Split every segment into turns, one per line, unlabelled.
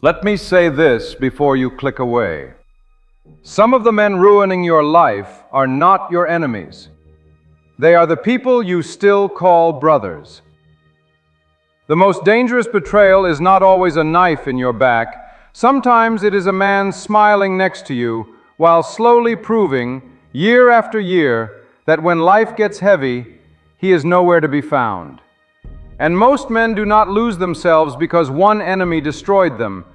Let me say this before you click away. Some of the men ruining your life are not your enemies. They are the people you still call brothers. The most dangerous betrayal is not always a knife in your back. Sometimes it is a man smiling next to you while slowly proving, year after year, that when life gets heavy, he is nowhere to be found. And most men do not lose themselves because one enemy destroyed them.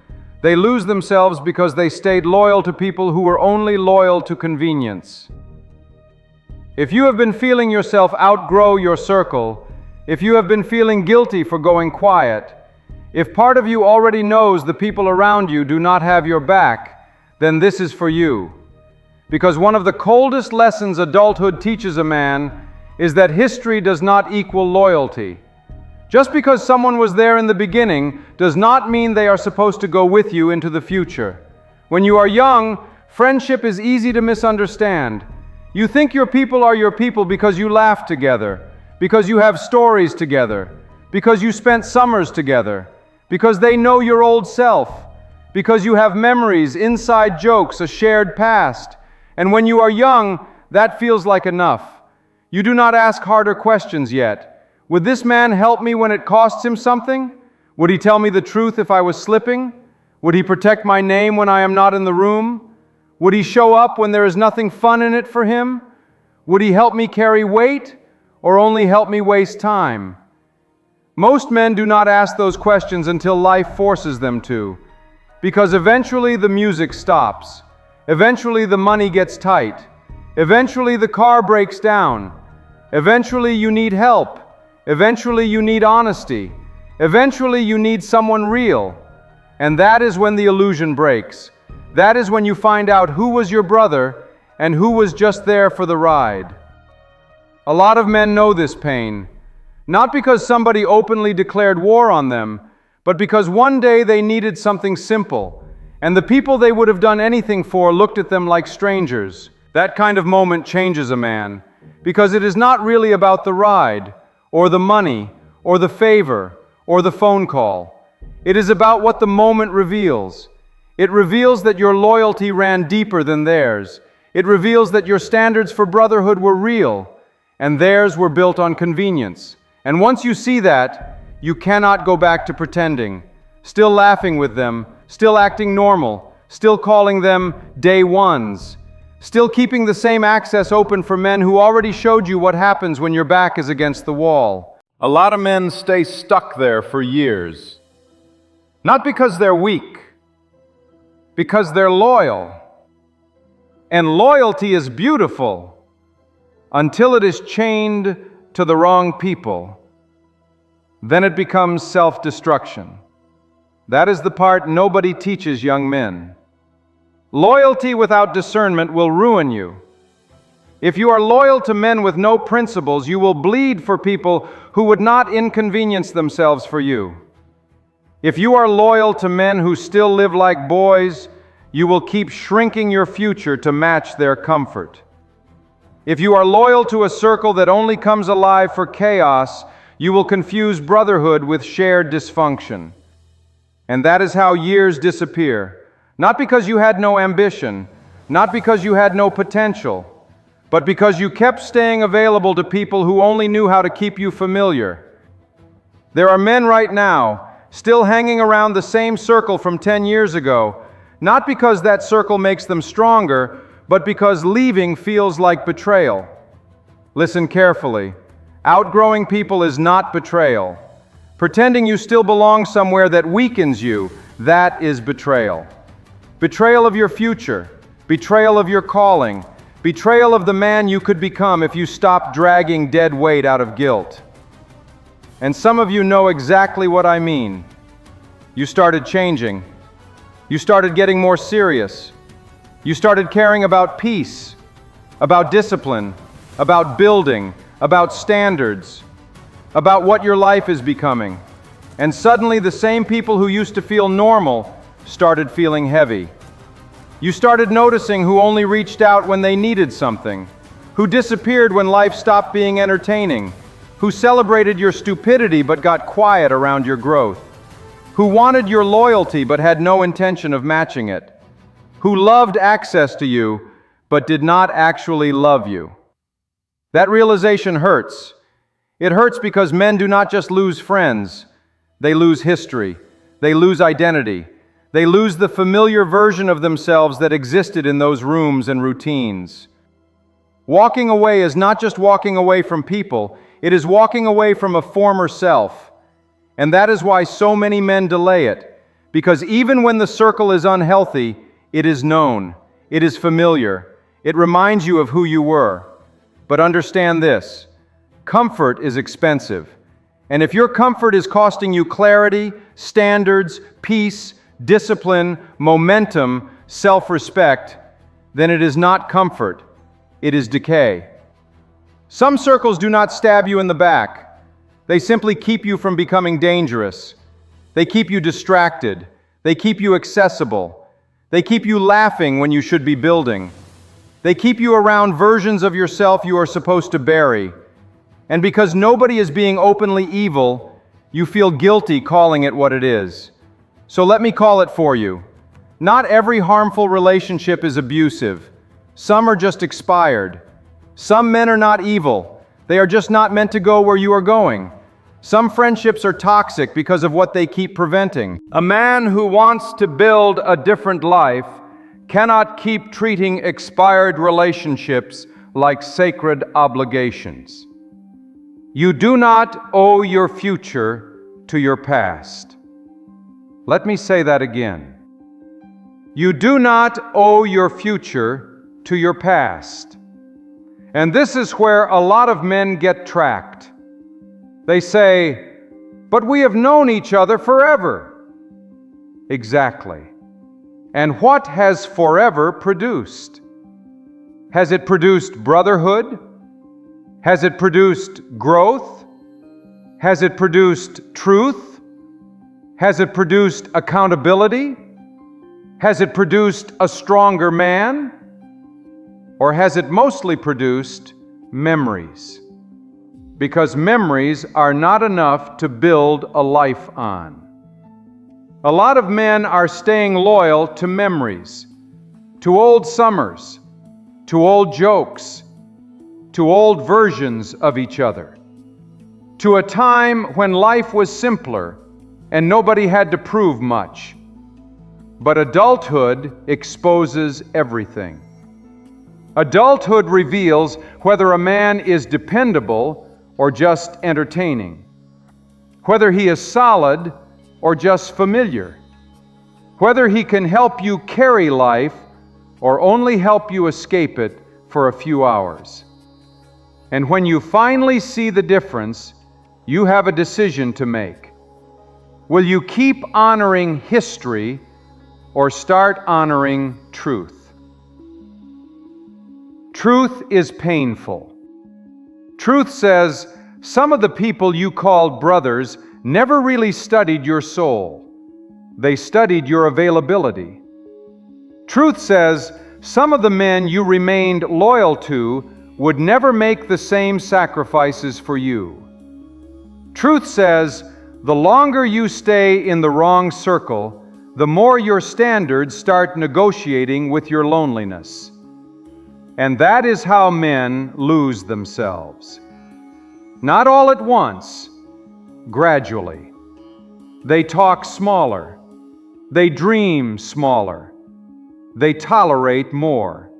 They lose themselves because they stayed loyal to people who were only loyal to convenience. If you have been feeling yourself outgrow your circle, if you have been feeling guilty for going quiet, if part of you already knows the people around you do not have your back, then this is for you. Because one of the coldest lessons adulthood teaches a man is that history does not equal loyalty. Just because someone was there in the beginning does not mean they are supposed to go with you into the future. When you are young, friendship is easy to misunderstand. You think your people are your people because you laugh together, because you have stories together, because you spent summers together, because they know your old self, because you have memories, inside jokes, a shared past. And when you are young, that feels like enough. You do not ask harder questions yet. Would this man help me when it costs him something? Would he tell me the truth if I was slipping? Would he protect my name when I am not in the room? Would he show up when there is nothing fun in it for him? Would he help me carry weight or only help me waste time? Most men do not ask those questions until life forces them to, because eventually the music stops. Eventually the money gets tight. Eventually the car breaks down. Eventually you need help. Eventually you need honesty. Eventually you need someone real. And that is when the illusion breaks. That is when you find out who was your brother and who was just there for the ride. A lot of men know this pain, not because somebody openly declared war on them, but because one day they needed something simple, and the people they would have done anything for looked at them like strangers. That kind of moment changes a man, because it is not really about the ride, or the money, or the favor, or the phone call. It is about what the moment reveals. It reveals that your loyalty ran deeper than theirs. It reveals that your standards for brotherhood were real, and theirs were built on convenience. And once you see that, you cannot go back to pretending, still laughing with them, still acting normal, still calling them day ones, still keeping the same access open for men who already showed you what happens when your back is against the wall. A lot of men stay stuck there for years. Not because they're weak, because they're loyal. And loyalty is beautiful until it is chained to the wrong people. Then it becomes self-destruction. That is the part nobody teaches young men. Loyalty without discernment will ruin you. If you are loyal to men with no principles, you will bleed for people who would not inconvenience themselves for you. If you are loyal to men who still live like boys, you will keep shrinking your future to match their comfort. If you are loyal to a circle that only comes alive for chaos, you will confuse brotherhood with shared dysfunction. And that is how years disappear. Not because you had no ambition, not because you had no potential, but because you kept staying available to people who only knew how to keep you familiar. There are men right now still hanging around the same circle from 10 years ago, not because that circle makes them stronger, but because leaving feels like betrayal. Listen carefully. Outgrowing people is not betrayal. Pretending you still belong somewhere that weakens you, that is betrayal. Betrayal of your future, betrayal of your calling, betrayal of the man you could become if you stopped dragging dead weight out of guilt. And some of you know exactly what I mean. You started changing. You started getting more serious. You started caring about peace, about discipline, about building, about standards, about what your life is becoming. And suddenly the same people who used to feel normal started feeling heavy. You started noticing who only reached out when they needed something, who disappeared when life stopped being entertaining, who celebrated your stupidity but got quiet around your growth. who wanted your loyalty but had no intention of matching it, who loved access to you but did not actually love you. That realization hurts. It hurts because men do not just lose friends, they lose history, they lose identity, they lose the familiar version of themselves that existed in those rooms and routines. Walking away is not just walking away from people, it is walking away from a former self. And that is why so many men delay it, because even when the circle is unhealthy, it is known, it is familiar, it reminds you of who you were. But understand this, comfort is expensive. And if your comfort is costing you clarity, standards, peace, discipline, momentum, self-respect, then it is not comfort, it is decay. Some circles do not stab you in the back. They simply keep you from becoming dangerous. They keep you distracted. They keep you accessible. They keep you laughing when you should be building. They keep you around versions of yourself you are supposed to bury. And because nobody is being openly evil, you feel guilty calling it what it is. So let me call it for you. Not every harmful relationship is abusive. Some are just expired. Some men are not evil. They are just not meant to go where you are going. Some friendships are toxic because of what they keep preventing. A man who wants to build a different life cannot keep treating expired relationships like sacred obligations. You do not owe your future to your past. Let me say that again. You do not owe your future to your past. And this is where a lot of men get trapped. They say, but we have known each other forever. Exactly. And what has forever produced? Has it produced brotherhood? Has it produced growth? Has it produced truth? Has it produced accountability? Has it produced a stronger man? Or has it mostly produced memories? Because memories are not enough to build a life on. A lot of men are staying loyal to memories, to old summers, to old jokes, to old versions of each other, to a time when life was simpler and nobody had to prove much. But adulthood exposes everything. Adulthood reveals whether a man is dependable or just entertaining, whether he is solid or just familiar, whether he can help you carry life or only help you escape it for a few hours. And when you finally see the difference, you have a decision to make. Will you keep honoring history or start honoring truth? Truth is painful. Truth says, some of the people you called brothers never really studied your soul. They studied your availability. Truth says, some of the men you remained loyal to would never make the same sacrifices for you. Truth says, the longer you stay in the wrong circle, the more your standards start negotiating with your loneliness. And that is how men lose themselves. Not all at once, gradually. They talk smaller. They dream smaller. They tolerate more.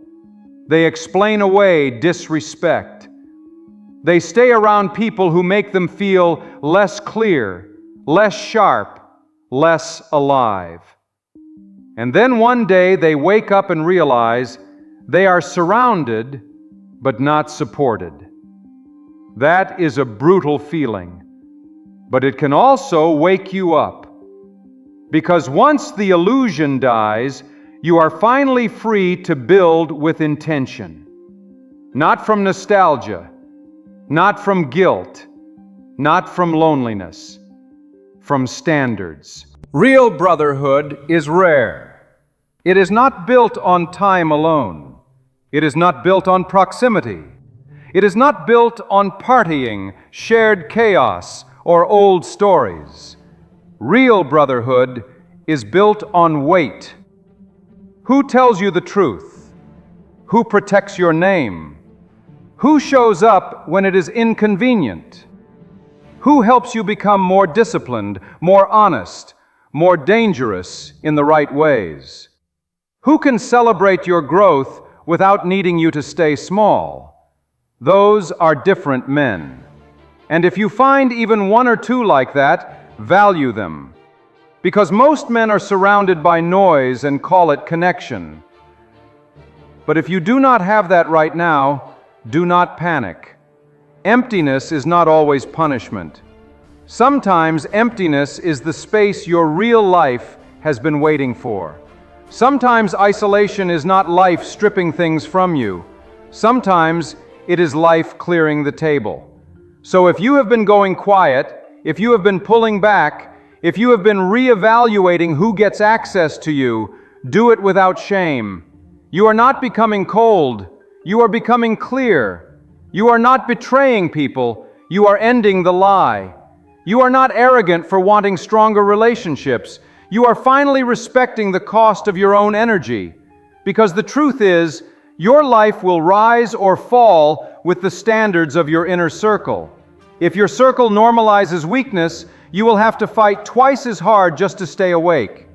They explain away disrespect. They stay around people who make them feel less clear, less sharp, less alive. And then one day they wake up and realize they are surrounded but not supported. That is a brutal feeling, but it can also wake you up. Because once the illusion dies, you are finally free to build with intention. Not from nostalgia, not from guilt, not from loneliness, from standards. Real brotherhood is rare. It is not built on time alone. It is not built on proximity. It is not built on partying, shared chaos, or old stories. Real brotherhood is built on weight. Who tells you the truth? Who protects your name? Who shows up when it is inconvenient? Who helps you become more disciplined, more honest, more dangerous in the right ways? Who can celebrate your growth without needing you to stay small? Those are different men. And if you find even one or two like that, value them. Because most men are surrounded by noise and call it connection. But if you do not have that right now, do not panic. Emptiness is not always punishment. Sometimes emptiness is the space your real life has been waiting for. Sometimes isolation is not life stripping things from you. Sometimes it is life clearing the table. So if you have been going quiet, if you have been pulling back, if you have been reevaluating who gets access to you, do it without shame. You are not becoming cold. You are becoming clear. You are not betraying people. You are ending the lie. You are not arrogant for wanting stronger relationships. You are finally respecting the cost of your own energy. Because the truth is, your life will rise or fall with the standards of your inner circle. If your circle normalizes weakness, you will have to fight twice as hard just to stay awake.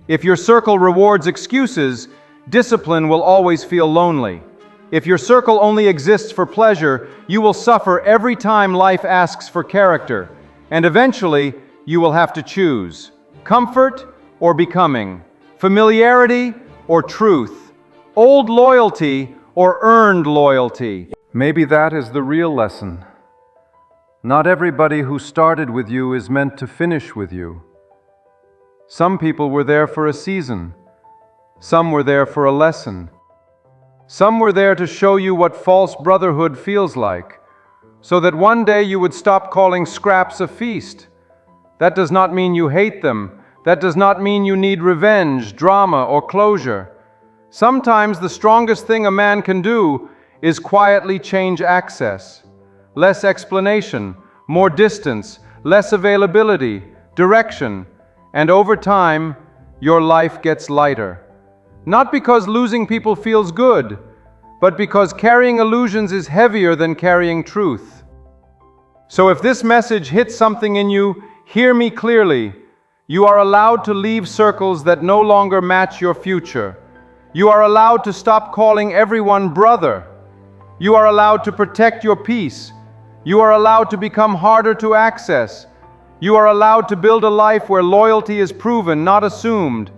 If your circle rewards excuses, discipline will always feel lonely. If your circle only exists for pleasure, you will suffer every time life asks for character. And eventually, you will have to choose comfort or becoming, familiarity or truth, old loyalty or earned loyalty. Maybe that is the real lesson. Not everybody who started with you is meant to finish with you. Some people were there for a season. Some were there for a lesson. Some were there to show you what false brotherhood feels like, so that one day you would stop calling scraps a feast. That does not mean you hate them. That does not mean you need revenge, drama, or closure. Sometimes the strongest thing a man can do is quietly change access. Less explanation, more distance, less availability, direction, and over time, your life gets lighter. Not because losing people feels good, but because carrying illusions is heavier than carrying truth. So if this message hits something in you, hear me clearly. You are allowed to leave circles that no longer match your future. You are allowed to stop calling everyone brother. You are allowed to protect your peace. You are allowed to become harder to access. You are allowed to build a life where loyalty is proven, not assumed.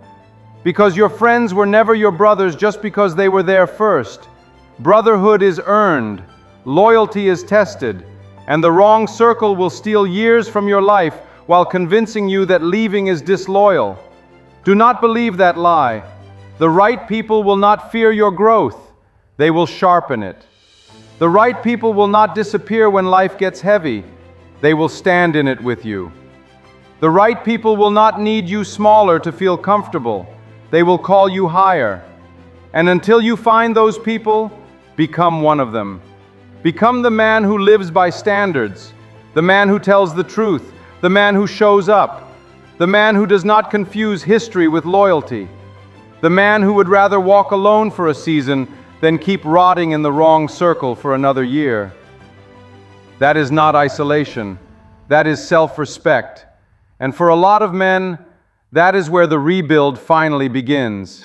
Because your friends were never your brothers just because they were there first. Brotherhood is earned, loyalty is tested, and the wrong circle will steal years from your life while convincing you that leaving is disloyal. Do not believe that lie. The right people will not fear your growth. They will sharpen it. The right people will not disappear when life gets heavy. They will stand in it with you. The right people will not need you smaller to feel comfortable. They will call you higher. And until you find those people, become one of them. Become the man who lives by standards, the man who tells the truth, the man who shows up, the man who does not confuse history with loyalty, the man who would rather walk alone for a season than keep rotting in the wrong circle for another year. That is not isolation. That is self-respect. And for a lot of men, that is where the rebuild finally begins.